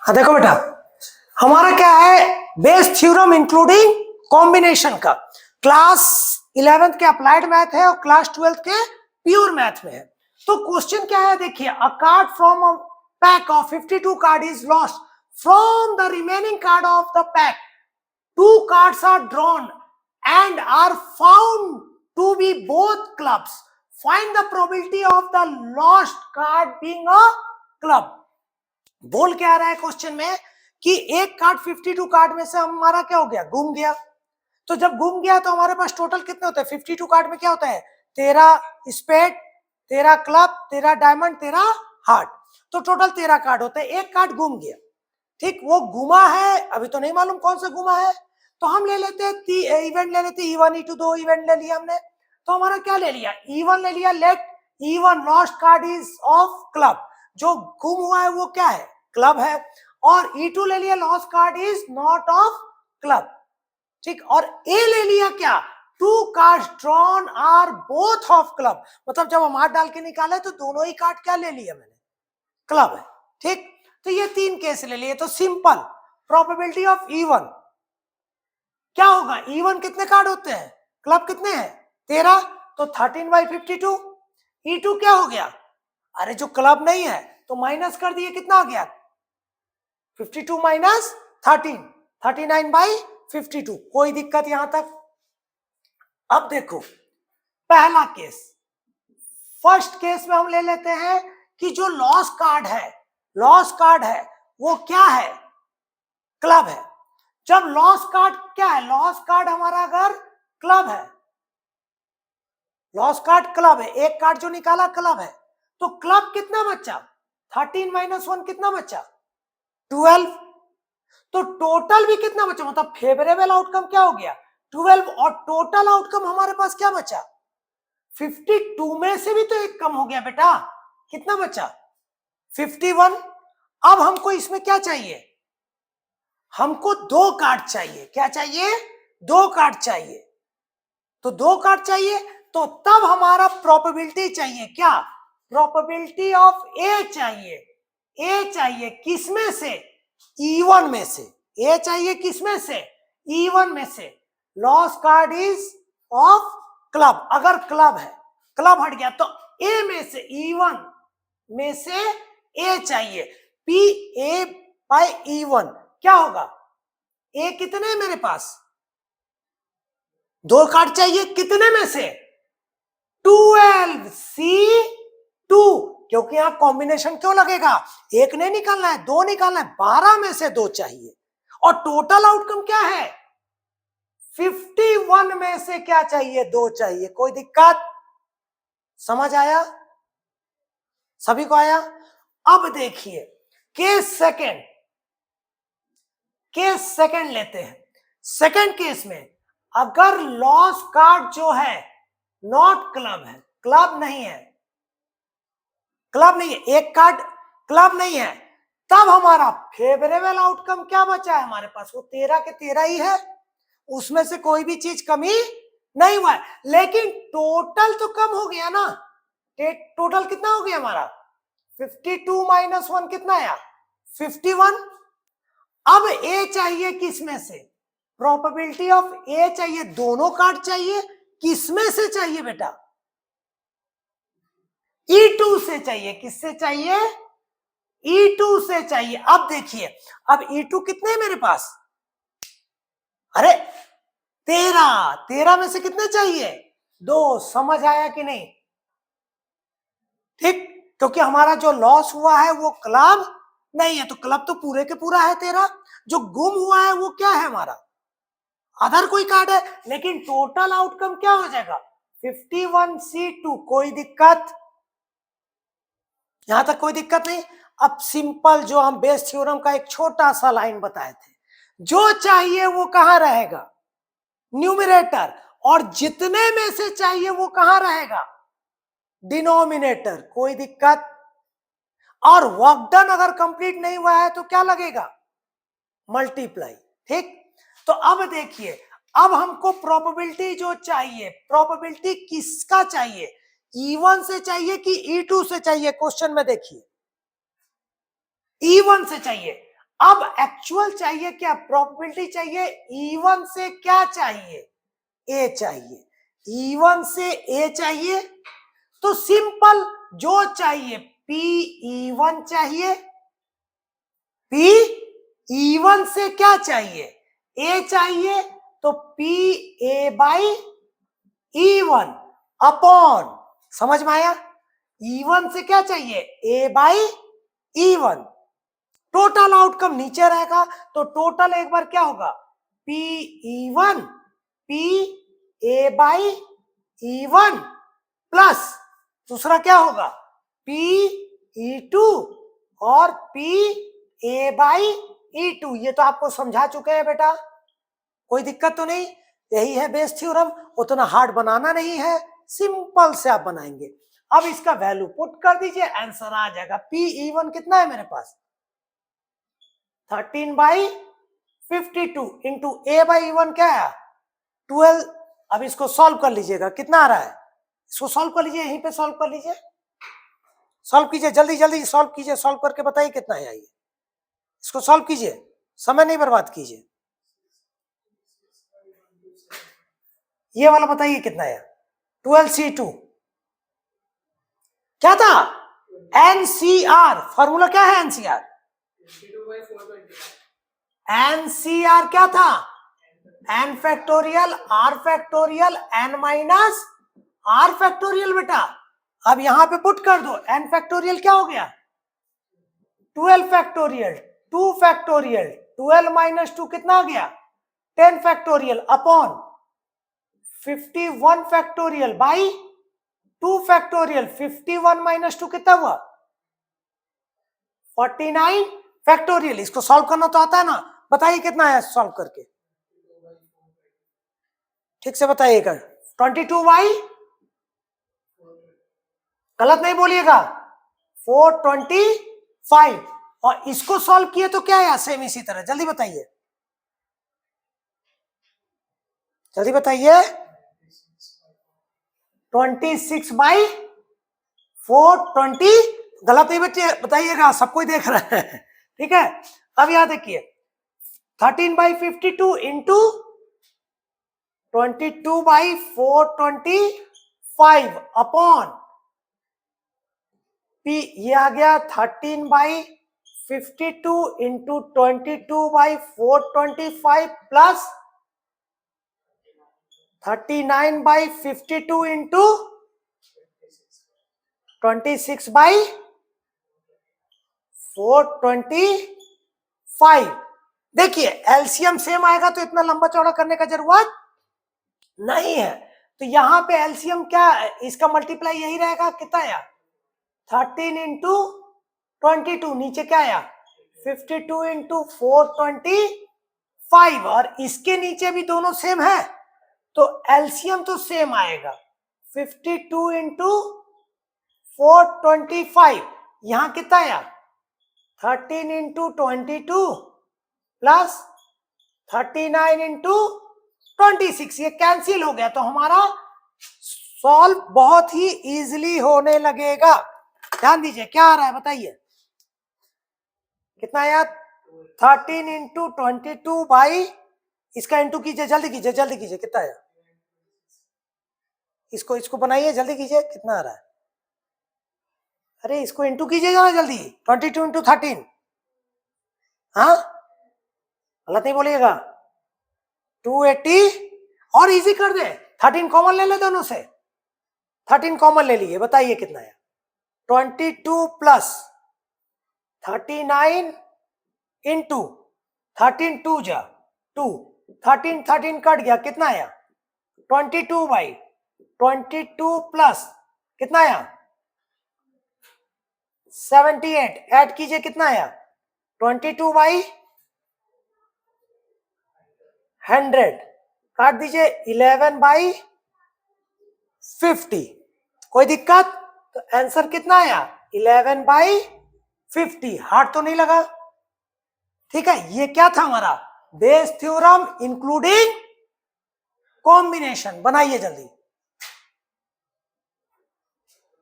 हाँ देखो बेटा, हमारा क्या है, बेस थ्योरम इंक्लूडिंग कॉम्बिनेशन का क्लास 11th के अप्लाइड मैथ है और क्लास 12th के प्योर मैथ में है। तो क्वेश्चन क्या है देखिए, अ card from a pack of 52 card is lost from the remaining card of the pack, 2 cards are drawn and are found to be both clubs. Find the probability of the lost card being a club. बोल क्या रहा है question में कि एक card 52 card में से हमारा क्या हो गया, गुम गया। तो जब गुम गया तो हमारे पास टोटल कितने होते हैं, 52 कार्ड में क्या होता है, 13 स्पेड, 13 क्लब, 13 डायमंड, 13 हार्ट। तो टोटल 13 कार्ड होते हैं, एक कार्ड गुम गया। ठीक, वो गुमा है, अभी तो नहीं मालूम कौन सा गुमा है, तो हम ले लेते हैं इवेंट ले लेते हैं E1 E2, 2 इवेंट ले लिया हमने। तो हमारा क्या ले लिया, E1 ले लिया, let E1 lost card is of club, जो गुम हुआ है वो क्या है, क्लब है। और E2 ले लिया, lost card is not of club. ठीक, और A ले लिया क्या, 2 cards drawn are both of club, मतलब जब हम हाथ डाल के निकाले तो दोनों ही कार्ड क्या ले लिया मैंने, क्लब है। ठीक, तो ये 3 केस ले लिए। तो सिंपल प्रोबेबिलिटी ऑफ E1 क्या होगा, E1 कितने कार्ड होते हैं, क्लब कितने हैं, 13, तो 13/52। E2 क्या हो गया, अरे जो क्लब नहीं है तो माइनस कर दिए, कितना आ गया, 52 माइनस 13, 39/52। कोई दिक्कत यहां तक। अब देखो पहला केस, फर्स्ट केस में हम ले लेते हैं कि जो लॉस कार्ड है, लॉस कार्ड है वो क्या है, क्लब है। जब लॉस कार्ड क्या है, लॉस कार्ड हमारा अगर क्लब है, लॉस कार्ड क्लब है, एक कार्ड जो निकाला क्लब है, तो क्लब कितना बचा, 13 माइनस 1 कितना बचा, 12। तो टोटल भी कितना बचा, मतलब फेवरेबल आउटकम क्या हो गया, 12, और टोटल आउटकम हमारे पास क्या बचा, 52 में से भी तो एक कम हो गया बेटा, कितना बचा, 51। अब हमको इसमें क्या चाहिए, हमको 2 कार्ड चाहिए, क्या चाहिए, 2 कार्ड चाहिए। तो 2 कार्ड चाहिए, तो तब हमारा प्रोबेबिलिटी चाहिए क्या, प्रोबेबिलिटी ऑफ ए चाहिए। ए चाहिए किसमें से, E1 में से। ए चाहिए किसमें से, E1 में से। Loss card is of club, अगर क्लब है, क्लब हट गया तो ए में से, E1 में से ए चाहिए। PA/E1 क्या होगा, ए कितने है मेरे पास, 2 कार्ड चाहिए, कितने में से, 12C2, क्योंकि यहां कॉम्बिनेशन क्यों लगेगा, एक नहीं निकालना है, 2 निकालना है, 12 में से 2 चाहिए। और टोटल आउटकम क्या है, 51 में से क्या चाहिए, 2 चाहिए। कोई दिक्कत, समझ आया, सभी को आया। अब देखिए केस सेकंड, केस सेकंड लेते हैं। सेकंड केस में अगर लॉस कार्ड जो है नॉट क्लब है, क्लब नहीं है, क्लब नहीं है, एक कार्ड क्लब नहीं है, तब हमारा फेवरेबल आउटकम क्या बचा है हमारे पास, वो 13 के 13 ही है, उसमें से कोई भी चीज कमी नहीं हुआ है। लेकिन टोटल तो कम हो गया ना, टोटल कितना हो गया हमारा, 52 माइनस 1 कितना आया, 51। अब ए चाहिए किसमें से, प्रोबेबिलिटी ऑफ ए चाहिए, दोनों कार्ड चाहिए, किसमें से चाहिए बेटा, E2 से चाहिए, किससे चाहिए, E2 से चाहिए। अब देखिए, अब E2 कितने हैं मेरे पास, अरे 13, 13 में से कितने चाहिए, 2। समझ आया कि नहीं, ठीक, क्योंकि हमारा जो लॉस हुआ है वो क्लब नहीं है, तो क्लब तो पूरे के पूरा है 13, जो गुम हुआ है वो क्या है हमारा, अदर कोई कार्ड है। लेकिन टोटल आउटकम क्या हो जाएगा, 51C2। कोई दिक्कत, यहां तक कोई दिक्कत नहीं। अब सिंपल जो हम बेस थ्योरम का एक छोटा सा लाइन बताए थे, जो चाहिए वो कहां रहेगा, न्यूमरेटर, और जितने में से चाहिए वो कहां रहेगा, डिनोमिनेटर। कोई दिक्कत। और वर्क डन अगर कंप्लीट नहीं हुआ है तो क्या लगेगा, मल्टीप्लाई। ठीक, तो अब देखिए, अब हमको प्रोबेबिलिटी जो चाहिए, प्रोबेबिलिटी किसका चाहिए, E1 से चाहिए कि E2 से चाहिए, क्वेश्चन में देखिए, E1 से चाहिए। अब एक्चुअल चाहिए क्या, प्रोबेबिलिटी चाहिए, E1 से क्या चाहिए, ए चाहिए, E1 से ए चाहिए। तो सिंपल जो चाहिए PE1 चाहिए, PE1 से क्या चाहिए, ए चाहिए, तो PA/E1 अपॉन, समझ में आया, E1 से क्या चाहिए, A/E1। टोटल आउटकम नीचे रहेगा, तो टोटल एक बार क्या होगा, PE1 PA/E1 प्लस दूसरा क्या होगा, PE2 और PA/E2। ये तो आपको समझा चुके हैं बेटा, कोई दिक्कत तो नहीं। यही है बेस थ्योरम, उतना हार्ड बनाना नहीं है, सिंपल से आप बनाएंगे। अब इसका वैल्यू पुट कर दीजिए, आंसर आ जाएगा। PE1 कितना है मेरे पास, 13/52 इंटू A/E1 क्या है, 12। अब इसको सॉल्व कर लीजिएगा, कितना आ रहा है, इसको सॉल्व कर लीजिए, यहीं पे सॉल्व कर लीजिए, सॉल्व कीजिए, जल्दी जल्दी सॉल्व कीजिए, सॉल्व करके बताइए कितना है। आइए इसको सॉल्व कीजिए, समय नहीं बर्बाद कीजिए। ये वाला बताइए कितना है, 12C2 क्या था, NCR, फॉर्मूला क्या है NCR, NCR क्या था, n factorial r factorial n minus r factorial. बेटा अब यहां पे पुट कर दो, n फैक्टोरियल क्या हो गया, 12 फैक्टोरियल, 2 फैक्टोरियल, 12 माइनस 2 कितना हो गया, 10 factorial upon 51 factorial by 2 factorial. 51 minus 2 कितना हुआ, 49 फैक्टोरियल। इसको सॉल्व करना तो आता है ना, बताइए कितना है सॉल्व करके, ठीक से बताइएगा। 22/, गलत नहीं बोलिएगा, 425। और इसको सॉल्व किए तो क्या है, सेम इसी तरह, जल्दी बताइए, जल्दी बताइए, 26/420। गलत नहीं बताइएगा, सब कोई देख रहा है, ठीक है। अब यहां देखिए, 13/52 इंटू 22/425 अपॉन P, ये आ गया 13/52 इंटू 22/425 प्लस 39/52 इंटू 26/425। देखिए एलसीएम सेम आएगा तो इतना लंबा चौड़ा करने का जरूरत नहीं है। तो यहाँ पे एलसीएम क्या, इसका मल्टीप्लाई यही रहेगा, कितना आया, 13 इंटू 22, नीचे क्या आया, 52 इंटू 425, और इसके नीचे भी दोनों सेम है, तो एलसीएम तो सेम आएगा, 52 इंटू 425। यहां कितना आया, 13 इंटू 22 प्लस 39 इंटू 26, ये कैंसिल हो गया, तो हमारा सॉल्व बहुत ही इजीली होने लगेगा। ध्यान दीजिए क्या आ रहा है बताइए, कितना आया, 13 इंटू 22 बाई, इसका इंटू कीजिए, जल्दी कीजिए, जल्दी कीजिए, कितना आया, इसको बनाइए, जल्दी कीजिए, कितना आ रहा है, अरे इसको इंटू कीजिएगा ना जल्दी, 22 इंटू 13, हाँ गलत नहीं बोलिएगा, 280। और इजी कर दे, 13 कॉमन ले ले दोनों से, 13 कॉमन ले लीजिए, बताइए कितना है, 22 प्लस 39 इंटू 13 2 जा 2, 13 कट गया, कितना आया, 22/22 प्लस कितना आया, 78, ऐड कीजिए, कितना आया, 22/100, काट दीजिए, 11/50। कोई दिक्कत, तो आंसर कितना आया, 11/50। हार्ड तो नहीं लगा, ठीक है। ये क्या था हमारा बेस थ्योरम इंक्लूडिंग कॉम्बिनेशन। बनाइए जल्दी।